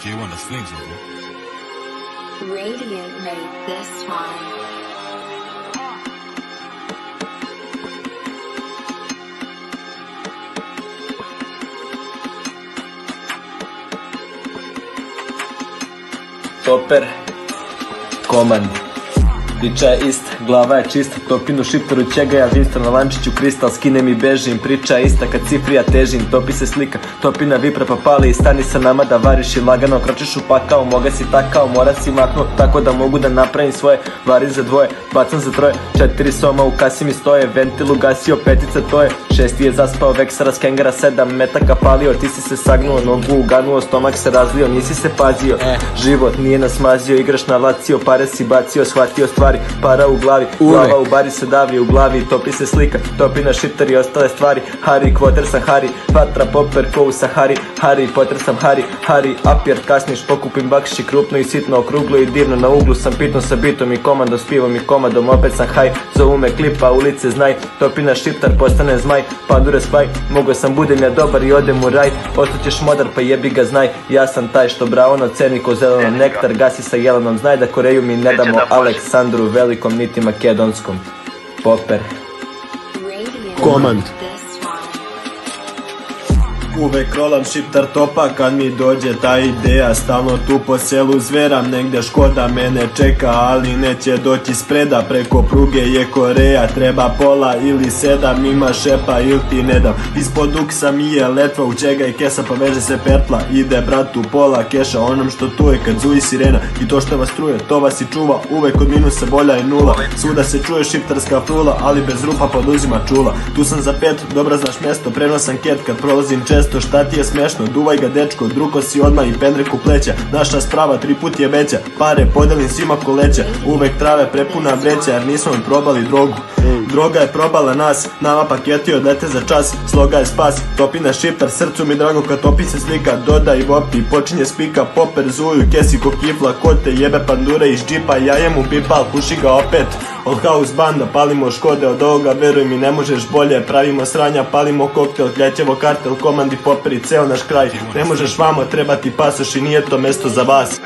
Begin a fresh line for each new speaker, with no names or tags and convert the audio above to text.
She one of the slings with it.
Radiant made this time.
Toper, komand. Priča je ista, glava je čista, topinu šiptaru ćega, ja Winston na lančiću kristal, skinem i bežim, priča je ista, kad cifrija težim, topi se slika, topina vipra pa pali i stani sa nama da variš i lagano kročiš u pakao, moga si takao, mora si maknuo, tako da mogu da napravim svoje, varim za dvoje, bacam za troje, 4 soma u kasi mi stoje, ventil ugasio, petica to je, 6 je zaspao, veksara s kengara, 7 metaka palio, ti si se sagnuo, nogu uganuo, stomak se razlio, nisi se pazio, život nije nas mazio, igraš na lacio, pare si bacio, shvatio stvari, para u glavi, glava u bari se davi, u glavi topi se slika, topi na šiptar i ostale stvari, Harry Potter sam Harry, Patra Popper ko u Sahari, Harry Potter sam Harry Apjer, kasniš, pokupim bakšić krupno i sitno, okruglo i divno, na uglu sam pitno sa bitom i komando, s pivom i komadom, opet sam haj, zovu me klipa, ulice znaj, topi na šiptar, postane zmaj, pandure spaj, mogo sam budem ja dobar i odem u raj, ostaćeš modar pa jebi ga znaj, ja sam taj što braono ceni ko zelenom nektar, gasi sa jelenom, znaj da Koreju mi ne damo Aleksandru Velikom niti Makedonskom. Popper.
Komand.
Uvek rolam šiptar topa kad mi dođe ta ideja, stalno tu po selu zveram, negde Škoda mene čeka, ali neće doći spreda, preko pruge je Koreja, treba pola ili 7, ima šepa ili ti ne dam, ispod uksa mi je letva, u čega je kesa pa veže se pertla, ide bratu pola keša, onom što tu je kad zuji sirena, i to što vas truje, to vas i čuva, uvek od minusa bolja je nula, svuda se čuje šiptarska frula, ali bez rupa poduzima čula, tu sam za 5, dobra znaš mesto, prenosan ket kad prolazim često, šta ti je smešno, duvaj ga dečko, druko si odmah i pendreku pleća, naša sprava 3 put je veća, pare podelim svima ko leća, uvek trave prepuna vreća, jer nismo mi probali drogu, droga je probala nas, nama paketi odlete za čas, sloga je spas, topi na šiptar, srcu mi drago kad topi se slika, dodaj vopi, počinje spika, Popper zuju, kesi ko kifla, ko te jebe pandure iz džipa, jajem u pipal, puši ga opet, od house banda, palimo Škode, od ovoga veruj mi ne možeš bolje, pravimo sranja, palimo koktel, kljećevo kartel, komandi Popper i ceo naš kraj, ne možeš vamo, treba ti pasoš i nije to mesto za vas.